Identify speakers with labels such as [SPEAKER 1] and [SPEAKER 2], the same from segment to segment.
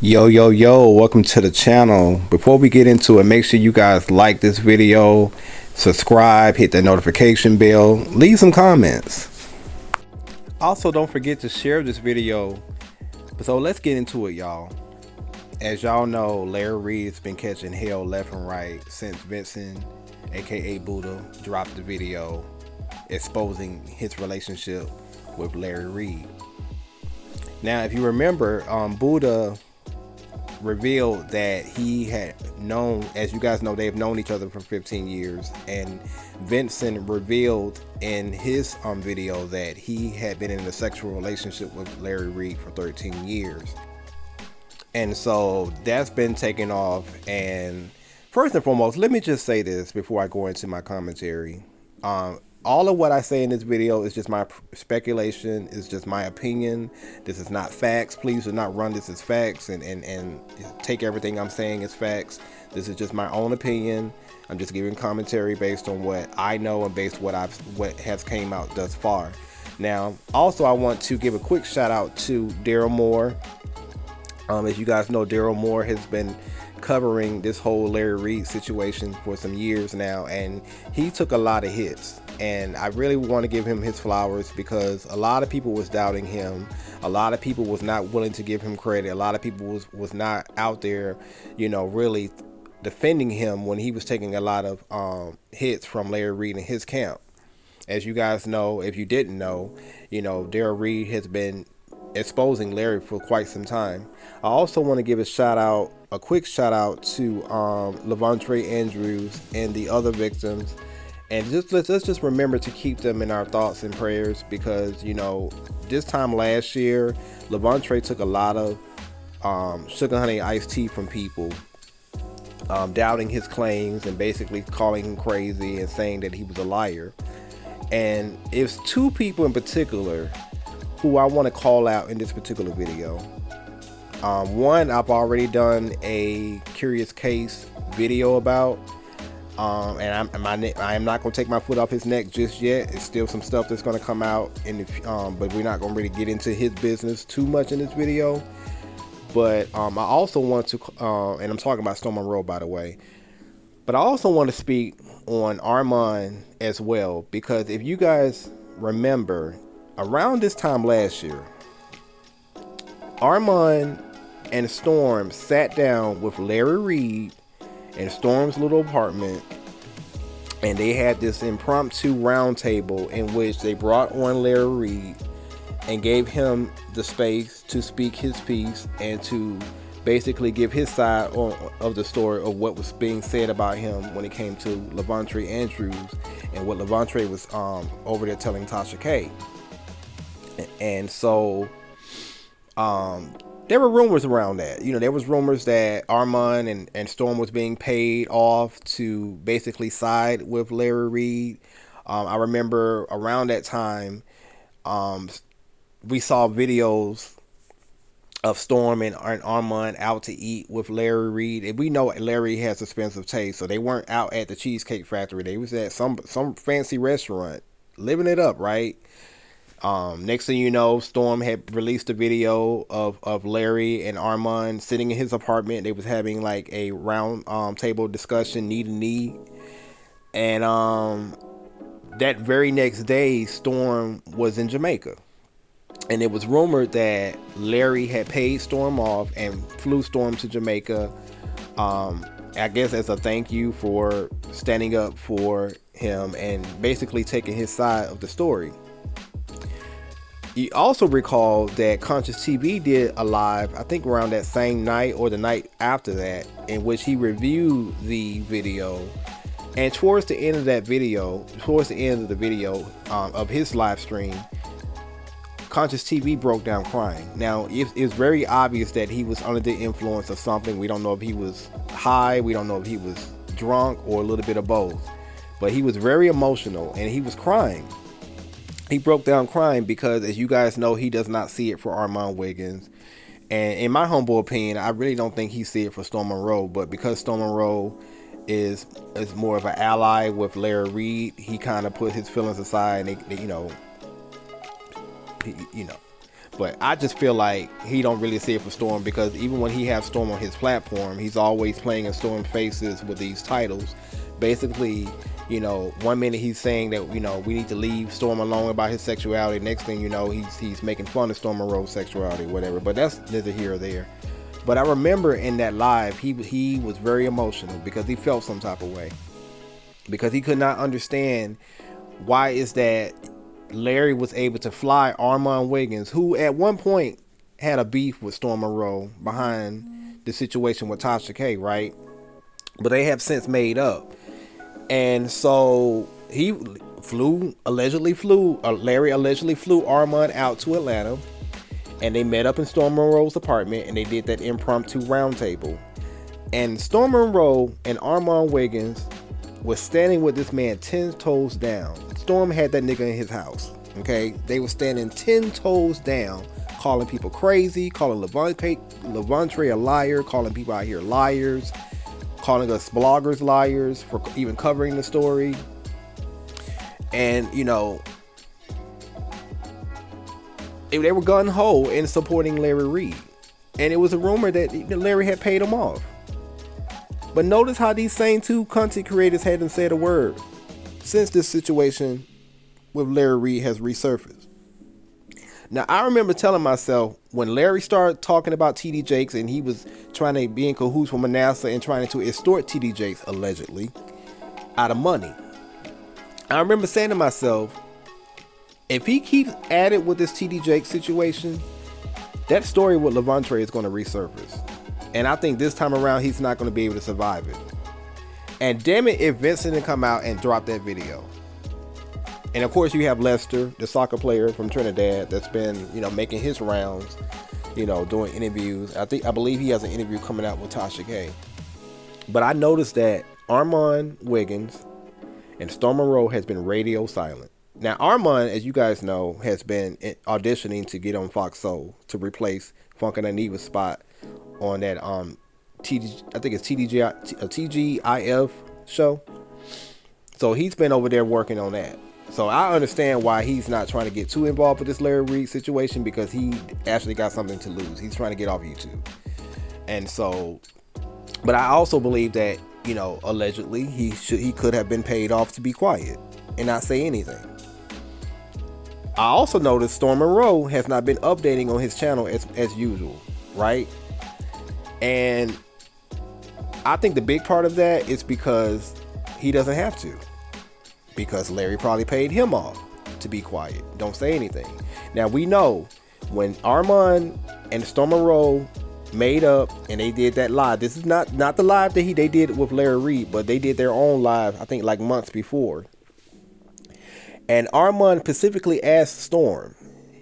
[SPEAKER 1] Yo, welcome to the channel. Before we get into it, make sure you guys like this video, subscribe, hit the notification bell, leave some comments. Also, don't forget to share this video. So let's get into it, y'all. As y'all know, Larry Reid's been catching hell left and right since Vincent, aka Buddah, dropped the video exposing his relationship with Larry Reid. Now, if you remember, Buddah revealed that he had known, as you guys know, they've known each other for 15 years, and Vincent revealed in his video that he had been in a sexual relationship with Larry Reid for 13 years. And so that's been taken off. And first and foremost, let me just say this before I go into my commentary. All of what I say in this video is just my speculation, is just my opinion. This is not facts. Please do not run this as facts and take everything I'm saying as facts. This is just my own opinion. I'm just giving commentary based on what I know and based on what has came out thus far. Now, also, I want to give a quick shout out to Daryl Moore. As you guys know, Daryl Moore has been covering this whole Larry Reid situation for some years now, and he took a lot of hits. And I really want to give him his flowers, because a lot of people was doubting him. A lot of people was not willing to give him credit. A lot of people was not out there, really defending him when he was taking a lot of hits from Larry Reid and his camp. As you guys know, if you didn't know, Daryl Reid has been exposing Larry for quite some time. I also want to give a quick shout out to Levontre Andrews and the other victims. And let's just remember to keep them in our thoughts and prayers, because, this time last year, Levontre took a lot of sugar honey iced tea from people, doubting his claims and basically calling him crazy and saying that he was a liar. And it's two people in particular who I want to call out in this particular video. One, I've already done a Curious Case video about. And I am not going to take my foot off his neck just yet. It's still some stuff that's going to come out, but we're not going to really get into his business too much in this video. But I also want to, and I'm talking about Monroe, by the way. But I also want to speak on Armon as well, because if you guys remember, around this time last year, Armon and Storm sat down with Larry Reid in Storm's little apartment, and they had this impromptu round table in which they brought on Larry Reid and gave him the space to speak his piece and to basically give his side of the story of what was being said about him when it came to Levontre Andrews and what Levontre was over there telling Tasha K. And so there were rumors around that. There was rumors that Armon and Storm was being paid off to basically side with Larry Reid. I remember around that time, we saw videos of Storm and Armon out to eat with Larry Reid. And we know Larry has expensive taste, so they weren't out at the Cheesecake Factory. They was at some fancy restaurant, living it up, right? Next thing you know, Storm had released a video of Larry and Armon sitting in his apartment. They was having like a round table discussion, knee to knee. And that very next day, Storm was in Jamaica. And it was rumored that Larry had paid Storm off and flew Storm to Jamaica, I guess as a thank you for standing up for him and basically taking his side of the story. You also recall that Conscious TV did a live, I think around that same night or the night after that, in which he reviewed the video. And towards the end of the video of his live stream, Conscious TV broke down crying. Now, it's very obvious that he was under the influence of something. We don't know if he was high, we don't know if he was drunk, or a little bit of both. But he was very emotional and he was crying. He broke down crying because, as you guys know, he does not see it for Armon Wiggins. And in my humble opinion, I really don't think he see it for Monroe. But because Monroe is more of an ally with Larry Reid, he kind of put his feelings aside and they. But I just feel like he don't really see it for Storm, because even when he has Storm on his platform, he's always playing in Storm faces with these titles. Basically, you know, one minute he's saying that, you know, we need to leave Storm alone about his sexuality. Next thing you know, he's making fun of Storm Monroe's sexuality, whatever. But that's neither here or there. But I remember in that live, he was very emotional because he felt some type of way, because he could not understand why is that Larry was able to fly Armon Wiggins, who at one point had a beef with Storm Monroe behind the situation with Tasha K, right? But they have since made up. And so he allegedly flew Armon out to Atlanta, and they met up in Storm Monroe's apartment, and they did that impromptu roundtable. And Storm Monroe and Armon Wiggins was standing with this man 10 toes down. Storm had that nigga in his house. Okay, they were standing 10 toes down, calling people crazy, calling Levante a liar, calling people out here liars, calling us bloggers liars for even covering the story. And you know, they were gung-ho in supporting Larry Reid, and it was a rumor that Larry had paid him off. But notice how these same two content creators hadn't said a word since this situation with Larry Reid has resurfaced. Now, I remember telling myself when Larry started talking about TD Jakes and he was trying to be in cahoots with Manasseh and trying to extort TD Jakes, allegedly, out of money. I remember saying to myself, if he keeps at it with this TD Jakes situation, that story with Levante is going to resurface. And I think this time around, he's not going to be able to survive it. And damn it, if Vincent didn't come out and drop that video. And of course, you have Lester, the soccer player from Trinidad, that's been, you know, making his rounds, you know, doing interviews. I believe he has an interview coming out with Tasha K. But I noticed that Armon Wiggins and Storm Monroe has been radio silent. Now, Armon, as you guys know, has been auditioning to get on Fox Soul to replace Funk and Aniva's spot on that I think it's TGIF show. So he's been over there working on that. So I understand why he's not trying to get too involved with this Larry Reid situation, because he actually got something to lose. He's trying to get off YouTube. And so, but I also believe that, you know, allegedly he could have been paid off to be quiet and not say anything. I also noticed Storm Monroe has not been updating on his channel as usual, right? And I think the big part of that is because he doesn't have to. Because Larry probably paid him off to be quiet. Don't say anything. Now, we know when Armon and Storm Monroe made up and they did that live. This is not the live that they did with Larry Reid, but they did their own live, I think like months before. And Armon specifically asked Storm.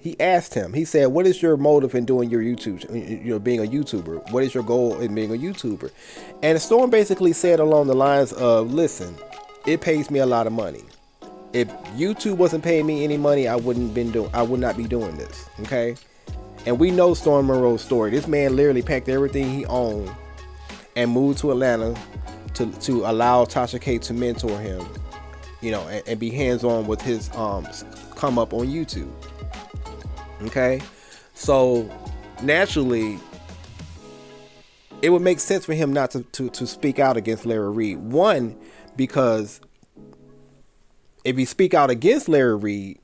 [SPEAKER 1] He asked him, he said, what is your motive in doing your YouTube, you know, being a YouTuber? What is your goal in being a YouTuber? And Storm basically said along the lines of, listen, it pays me a lot of money. If YouTube wasn't paying me any money, I would not be doing this. Okay. And we know Storm Monroe's story. This man literally packed everything he owned and moved to Atlanta to allow Tasha K to mentor him, you know, and be hands-on with his come up on YouTube. Okay. So naturally, it would make sense for him not to speak out against Larry Reid. One, because if you speak out against Larry Reid,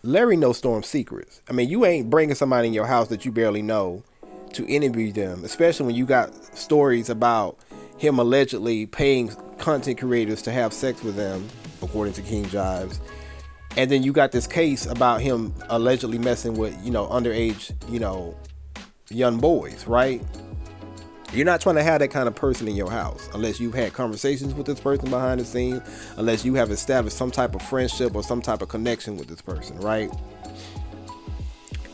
[SPEAKER 1] Larry knows Storm's secrets. I mean, you ain't bringing somebody in your house that you barely know to interview them, especially when you got stories about him allegedly paying content creators to have sex with them, according to King Jives. And then you got this case about him allegedly messing with, you know, underage, you know, young boys, right? You're not trying to have that kind of person in your house unless you've had conversations with this person behind the scenes, unless you have established some type of friendship or some type of connection with this person, right?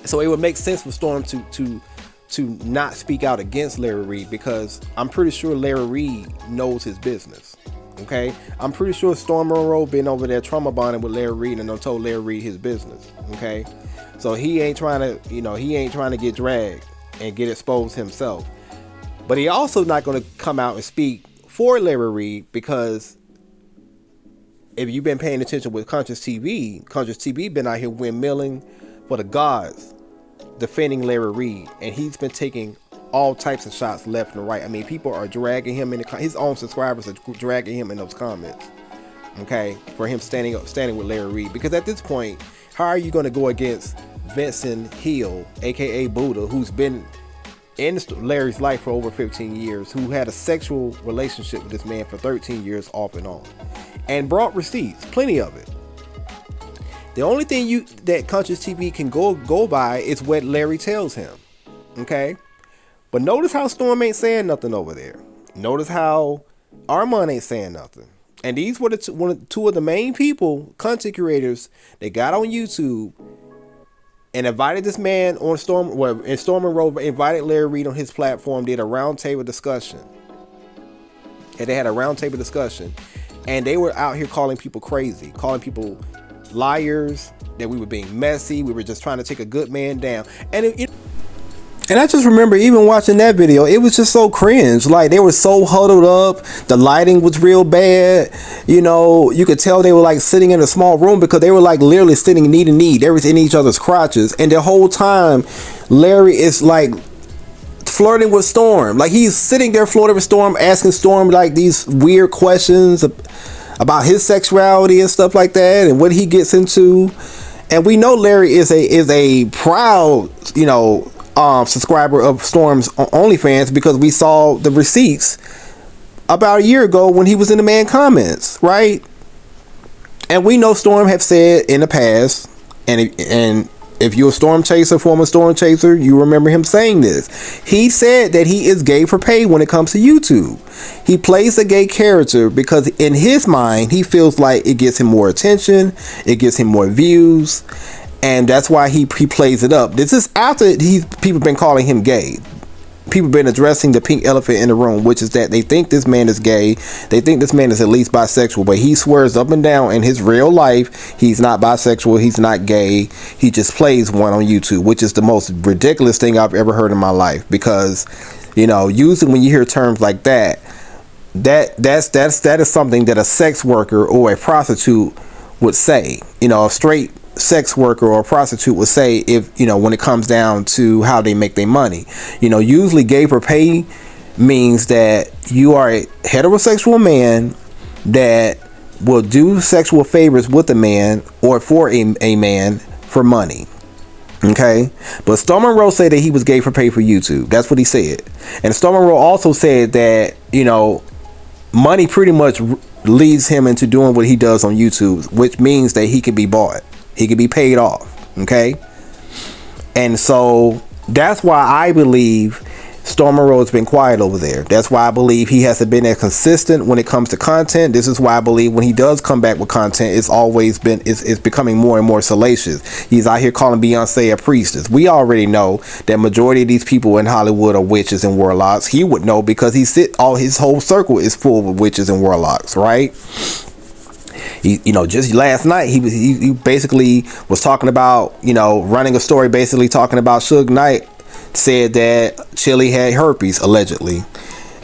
[SPEAKER 1] So it would make sense for Storm to not speak out against Larry Reid, because I'm pretty sure Larry Reid knows his business. Okay, I'm pretty sure Storm Monroe been over there trauma bonding with Larry Reid and told Larry Reid his business. Okay, so he ain't trying to get dragged and get exposed himself. But he also not going to come out and speak for Larry Reid, because if you've been paying attention with Conscious TV been out here windmilling for the gods defending Larry Reid, and he's been taking all types of shots left and right. I mean, people are dragging him in his own subscribers are dragging him in those comments. Okay, for him standing with Larry Reid, because at this point, how are you going to go against Vincent Hill, aka Buddah, who's been in Larry's life for over 15 years, who had a sexual relationship with this man for 13 years off and on, and brought receipts, plenty of it. The only thing that Conscious TV can go by is what Larry tells him. Okay, but notice how Storm ain't saying nothing over there. Notice how Armon ain't saying nothing. And these were two of the main people, content creators, that got on YouTube and invited this man on Storm. Well, and Storm Monroe invited Larry Reid on his platform, did a roundtable discussion. And they had a roundtable discussion, and they were out here calling people crazy, calling people liars, that we were being messy, we were just trying to take a good man down. And I just remember even watching that video, it was just so cringe. Like, they were so huddled up, the lighting was real bad, you know, you could tell they were like sitting in a small room, because they were like literally sitting knee to knee, they was in each other's crotches, and the whole time Larry is like flirting with Storm. Like, he's sitting there flirting with Storm, asking Storm like these weird questions about his sexuality and stuff like that, and what he gets into. And we know Larry is a proud, you know, subscriber of Storm's OnlyFans, because we saw the receipts about a year ago when he was in the man comments, right? And we know Storm have said in the past, and if you're a Storm chaser, former Storm chaser, you remember him saying this. He said that he is gay for pay when it comes to YouTube. He plays a gay character because in his mind, he feels like it gets him more attention, it gets him more views, and that's why he plays it up. This is after people been calling him gay. People been addressing the pink elephant in the room, which is that they think this man is gay. They think this man is at least bisexual, but he swears up and down in his real life he's not bisexual, he's not gay. He just plays one on YouTube, which is the most ridiculous thing I've ever heard in my life. Because, you know, usually when you hear terms like that is something that a sex worker or a prostitute would say. You know, a straight sex worker or a prostitute would say, if, you know, when it comes down to how they make their money. You know, usually gay for pay means that you are a heterosexual man that will do sexual favors with a man or for a man for money. Okay, but Storm Monroe said that he was gay for pay for YouTube. That's what he said. And Storm Monroe also said that, you know, money pretty much leads him into doing what he does on YouTube, which means that he can be bought. He could be paid off. Okay. And so that's why I believe Storm Monroe has been quiet over there. That's why I believe he hasn't been as consistent when it comes to content. This is why I believe when he does come back with content, it's becoming more and more salacious. He's out here calling Beyonce a priestess. We already know that majority of these people in Hollywood are witches and warlocks. He would know because his whole circle is full of witches and warlocks, right? You know, just last night he basically was talking about, you know, running a story basically talking about Suge Knight said that Chili had herpes allegedly,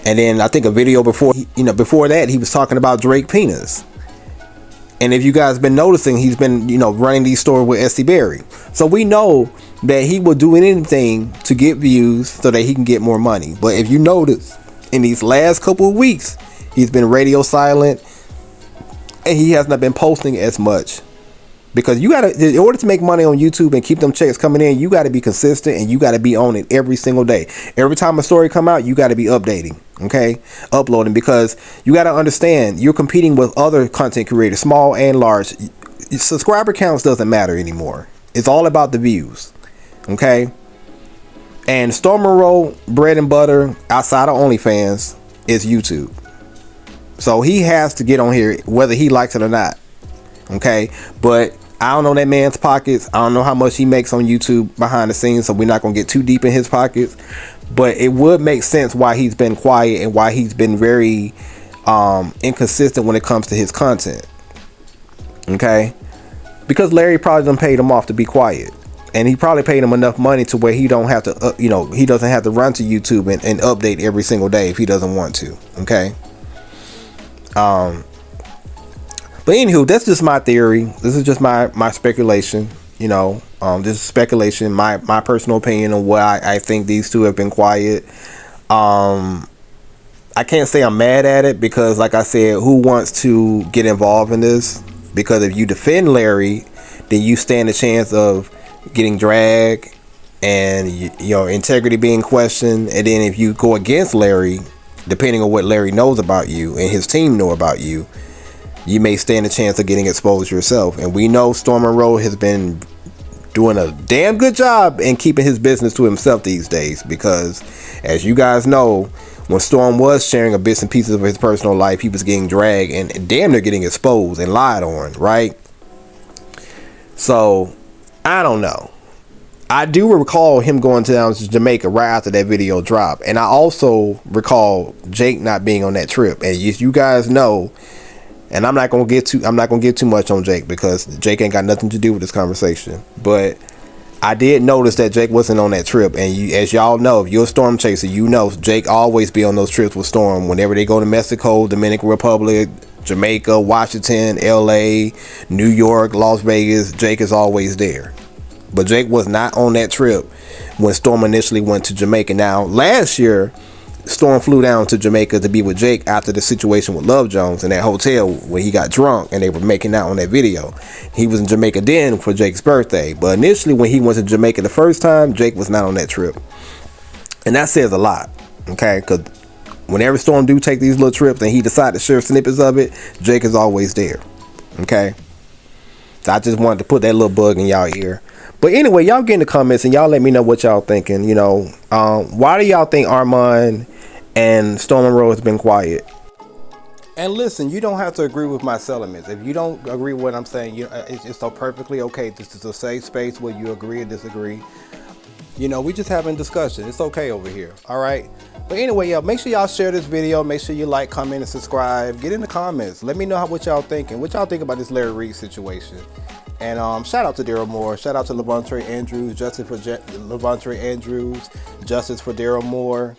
[SPEAKER 1] and then I think a video before that he was talking about Drake penis. And if you guys been noticing, he's been, you know, running these stories with S.C. Berry, so we know that he will do anything to get views so that he can get more money. But if you notice, in these last couple of weeks, he's been radio silent. And he has not been posting as much, because you gotta, in order to make money on YouTube and keep them checks coming in, you got to be consistent and you got to be on it every single day. Every time a story come out, you got to be updating, okay, uploading, because you got to understand you're competing with other content creators, small and large. Subscriber counts doesn't matter anymore. It's all about the views, okay. And Storm Monroe bread and butter outside of OnlyFans is YouTube. So he has to get on here whether he likes it or not. Okay. But I don't know that man's pockets. I don't know how much he makes on YouTube behind the scenes, so we're not going to get too deep in his pockets. But it would make sense why he's been quiet and why he's been very inconsistent when it comes to his content. Okay. Because Larry probably done paid him off to be quiet. And he probably paid him enough money to where he don't have to, he doesn't have to run to YouTube and update every single day if he doesn't want to. Okay. But anywho, that's just my theory. This is just my speculation. This is speculation, my personal opinion on why I think these two have been quiet. I can't say I'm mad at it because, like I said, who wants to get involved in this? Because if you defend Larry, then you stand a chance of getting dragged and your integrity being questioned. And then if you go against Larry, depending on what Larry knows about you and his team know about you, you may stand a chance of getting exposed yourself. And we know Storm Monroe has been doing a damn good job in keeping his business to himself these days, because as you guys know, when Storm was sharing a bits and pieces of his personal life, he was getting dragged and damn near getting exposed and lied on, right? So I don't know. I do recall him going down to Jamaica right after that video dropped, and I also recall Jake not being on that trip. And you guys know, and I'm not gonna get too much on Jake because Jake ain't got nothing to do with this conversation. But I did notice that Jake wasn't on that trip, and as y'all know, if you're a Storm chaser, you know Jake always be on those trips with Storm. Whenever they go to Mexico, Dominican Republic, Jamaica, Washington, LA, New York, Las Vegas, Jake is always there. But Jake was not on that trip when Storm initially went to Jamaica. Now, last year, Storm flew down to Jamaica to be with Jake after the situation with Love Jones in that hotel where he got drunk and they were making out on that video. He was in Jamaica then for Jake's birthday. But initially, when he went to Jamaica the first time, Jake was not on that trip. And that says a lot, okay? Because whenever Storm do take these little trips and he decide to share snippets of it, Jake is always there, okay? So I just wanted to put that little bug in y'all ear. But anyway, y'all get in the comments and y'all let me know what y'all thinking. Why do y'all think Armon and Storm Monroe has been quiet? And listen, you don't have to agree with my sentiments. If you don't agree with what I'm saying, it's so perfectly okay. This is a safe space where you agree or disagree. We just having discussion. It's okay over here. All right. But anyway, y'all, make sure y'all share this video. Make sure you like, comment, and subscribe. Get in the comments. Let me know what y'all thinking. What y'all think about this Larry Reid situation. And shout out to Daryl Moore. Shout out to Levante Andrews. Justice for Levante Andrews. Justice for Daryl Moore.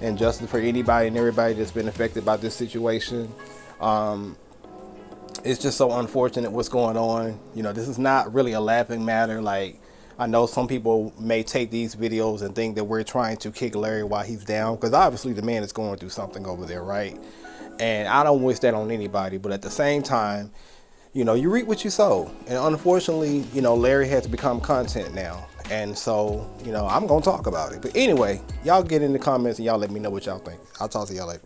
[SPEAKER 1] And justice for anybody and everybody that's been affected by this situation. It's just so unfortunate what's going on. This is not really a laughing matter. Like, I know some people may take these videos and think that we're trying to kick Larry while he's down, because obviously the man is going through something over there, right? And I don't wish that on anybody, but at the same time, you reap what you sow. And unfortunately, Larry has become content now. And so, I'm going to talk about it. But anyway, y'all get in the comments and y'all let me know what y'all think. I'll talk to y'all later.